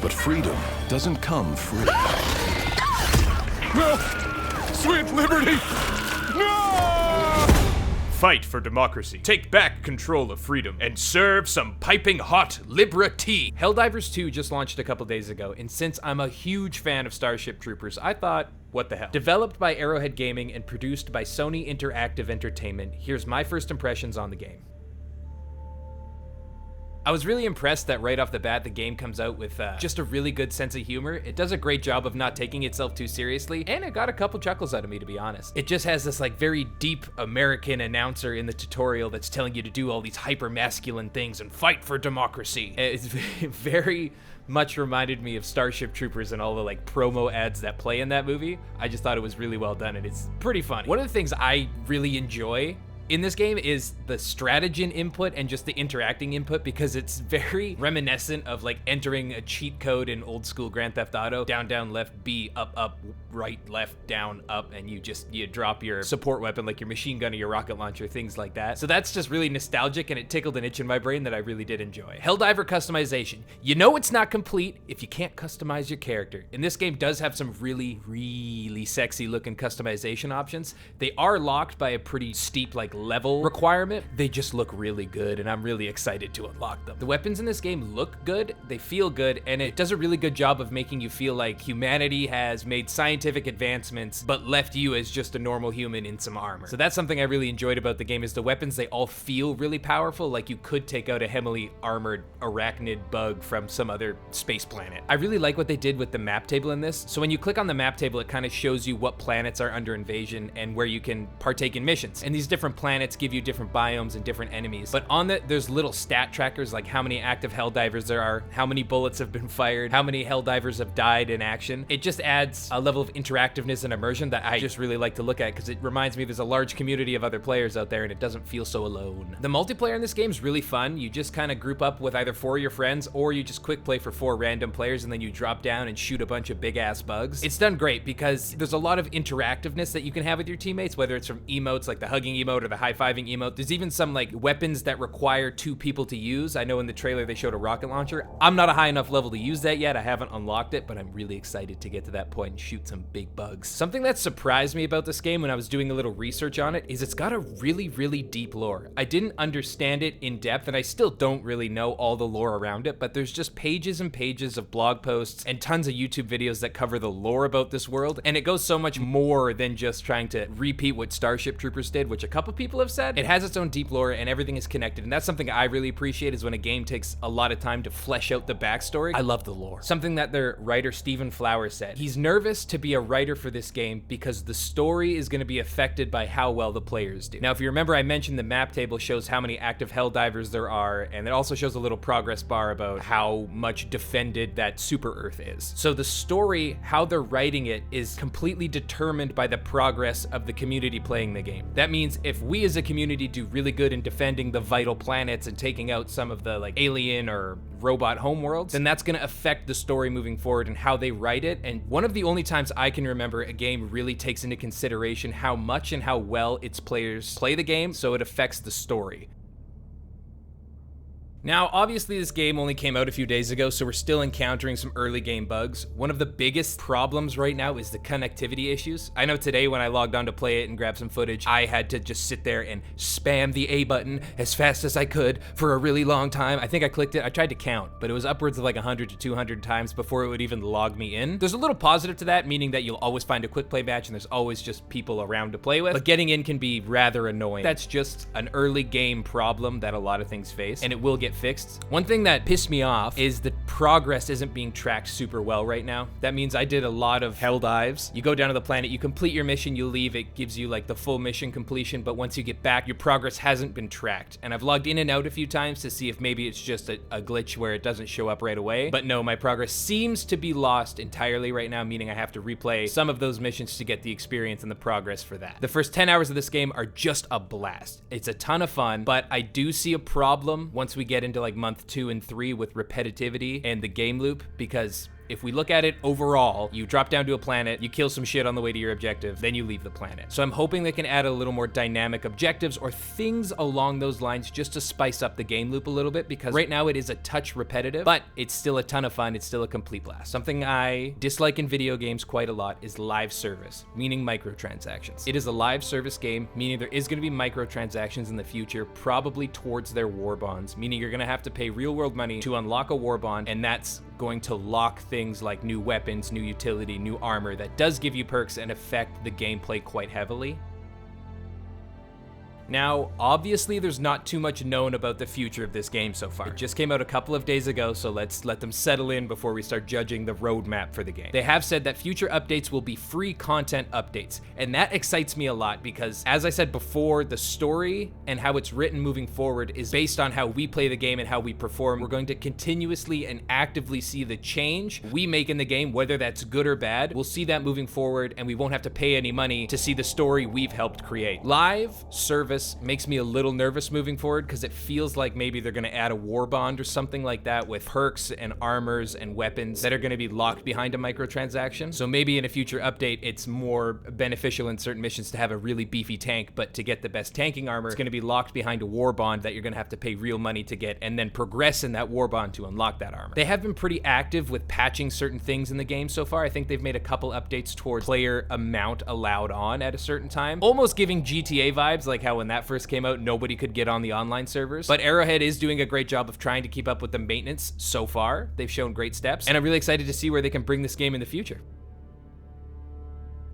But freedom doesn't come free. No! Sweet liberty! No! Fight for democracy. Take back control of freedom and serve some piping hot Libra tea. Helldivers 2 just launched a couple days ago, and since I'm a huge fan of Starship Troopers, I thought, what the hell? Developed by Arrowhead Gaming and produced by Sony Interactive Entertainment, here's my first impressions on the game. I was really impressed that right off the bat, the game comes out with just a really good sense of humor. It does a great job of not taking itself too seriously, and it got a couple chuckles out of me, to be honest. It just has this like very deep American announcer in the tutorial that's telling you to do all these hyper masculine things and fight for democracy. It's very much reminded me of Starship Troopers and all the like promo ads that play in that movie. I just thought it was really well done, and it's pretty funny. One of the things I really enjoy in this game is the strategy input and just the interacting input, because it's very reminiscent of like entering a cheat code in old school Grand Theft Auto. Down, down, left, B, up, up, right, left, down, up, and you drop your support weapon like your machine gun or your rocket launcher, things like that. So that's just really nostalgic, and it tickled an itch in my brain that I really did enjoy. Helldiver customization. You know it's not complete if you can't customize your character. And this game does have some really, really sexy looking customization options. They are locked by a pretty steep like level requirement. They just look really good, and I'm really excited to unlock them. The weapons in this game look good, they feel good, and it does a really good job of making you feel like humanity has made scientific advancements but left you as just a normal human in some armor. So that's something I really enjoyed about the game, is the weapons, they all feel really powerful, like you could take out a heavily armored arachnid bug from some other space planet. I really like what they did with the map table in this. So when you click on the map table, it kind of shows you what planets are under invasion and where you can partake in missions. And these different planets give you different biomes and different enemies. But on there's little stat trackers, like how many active Helldivers there are, how many bullets have been fired, how many Helldivers have died in action. It just adds a level of interactiveness and immersion that I just really like to look at, because it reminds me there's a large community of other players out there and it doesn't feel so alone. The multiplayer in this game is really fun. You just kind of group up with either 4 of your friends, or you just quick play for 4 random players, and then you drop down and shoot a bunch of big ass bugs. It's done great because there's a lot of interactiveness that you can have with your teammates, whether it's from emotes like the hugging emote or the high-fiving emote. There's even some like weapons that require 2 people to use. I know in the trailer they showed a rocket launcher. I'm not a high enough level to use that yet. I haven't unlocked it, but I'm really excited to get to that point and shoot some big bugs. Something that surprised me about this game when I was doing a little research on it is it's got a really, really deep lore. I didn't understand it in depth, and I still don't really know all the lore around it, but there's just pages and pages of blog posts and tons of YouTube videos that cover the lore about this world, and it goes so much more than just trying to repeat what Starship Troopers did, which a couple people have said. It has its own deep lore and everything is connected, and that's something I really appreciate, is when a game takes a lot of time to flesh out the backstory. I love the lore. Something that their writer Stephen Flowers said. He's nervous to be a writer for this game because the story is going to be affected by how well the players do. Now, if you remember, I mentioned the map table shows how many active Helldivers there are, and it also shows a little progress bar about how much defended that Super Earth is. So the story, how they're writing it, is completely determined by the progress of the community playing the game. That means if we as a community do really good in defending the vital planets and taking out some of the like alien or robot homeworlds, then that's going to affect the story moving forward and how they write it. And one of the only times I can remember a game really takes into consideration how much and how well its players play the game, so it affects the story. Now, obviously this game only came out a few days ago, so we're still encountering some early game bugs. One of the biggest problems right now is the connectivity issues. I know today when I logged on to play it and grab some footage, I had to just sit there and spam the A button as fast as I could for a really long time. I think I clicked it, I tried to count, but it was upwards of like 100 to 200 times before it would even log me in. There's a little positive to that, meaning that you'll always find a quick play match and there's always just people around to play with, but getting in can be rather annoying. That's just an early game problem that a lot of things face, and it will get fixed. One thing that pissed me off is that progress isn't being tracked super well right now. That means I did a lot of hell dives. You go down to the planet, you complete your mission, you leave, it gives you like the full mission completion, but once you get back, your progress hasn't been tracked. And I've logged in and out a few times to see if maybe it's just a glitch where it doesn't show up right away. But no, my progress seems to be lost entirely right now, meaning I have to replay some of those missions to get the experience and the progress for that. The first 10 hours of this game are just a blast. It's a ton of fun, but I do see a problem once we get into like month 2 and 3 with repetitivity and the game loop, because if we look at it overall, you drop down to a planet, you kill some shit on the way to your objective, then you leave the planet. So I'm hoping they can add a little more dynamic objectives or things along those lines just to spice up the game loop a little bit, because right now it is a touch repetitive, but it's still a ton of fun. It's still a complete blast. Something I dislike in video games quite a lot is live service, meaning microtransactions. It is a live service game, meaning there is going to be microtransactions in the future, probably towards their war bonds, meaning you're going to have to pay real world money to unlock a war bond, and that's going to lock things like new weapons, new utility, new armor that does give you perks and affect the gameplay quite heavily. Now, obviously, there's not too much known about the future of this game so far. It just came out a couple of days ago, so let's let them settle in before we start judging the roadmap for the game. They have said that future updates will be free content updates, and that excites me a lot because, as I said before, the story and how it's written moving forward is based on how we play the game and how we perform. We're going to continuously and actively see the change we make in the game, whether that's good or bad. We'll see that moving forward, and we won't have to pay any money to see the story we've helped create. Live service makes me a little nervous moving forward because it feels like maybe they're going to add a war bond or something like that with perks and armors and weapons that are going to be locked behind a microtransaction. So maybe in a future update, it's more beneficial in certain missions to have a really beefy tank, but to get the best tanking armor, it's going to be locked behind a war bond that you're going to have to pay real money to get and then progress in that war bond to unlock that armor. They have been pretty active with patching certain things in the game so far. I think they've made a couple updates towards player amount allowed on at a certain time, almost giving GTA vibes, like how when that first came out, nobody could get on the online servers. But Arrowhead is doing a great job of trying to keep up with the maintenance so far. They've shown great steps, and I'm really excited to see where they can bring this game in the future.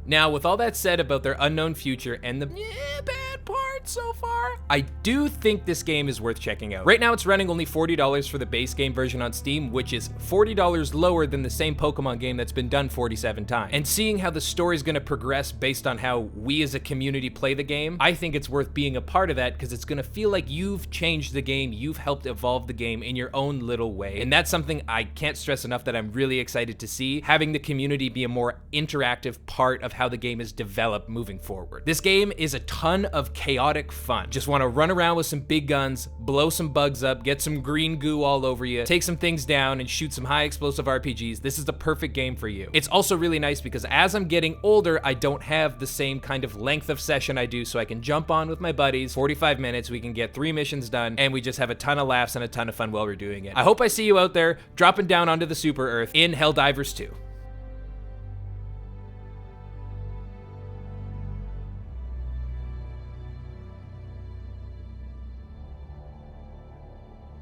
Now, with all that said about their unknown future and the bad parts so far, I do think this game is worth checking out. Right now, it's running only $40 for the base game version on Steam, which is $40 lower than the same Pokemon game that's been done 47 times. And seeing how the story is going to progress based on how we as a community play the game, I think it's worth being a part of that because it's going to feel like you've changed the game, you've helped evolve the game in your own little way. And that's something I can't stress enough that I'm really excited to see, having the community be a more interactive part of how the game is developed moving forward. This game is a ton of chaotic fun. Just want to run around with some big guns, blow some bugs up, get some green goo all over you, take some things down, and shoot some high explosive RPGs. This is the perfect game for you. It's also really nice because as I'm getting older, I don't have the same kind of length of session I do, so I can jump on with my buddies, 45 minutes, we can get 3 missions done, and we just have a ton of laughs and a ton of fun while we're doing it. I hope I see you out there dropping down onto the Super Earth in Helldivers 2.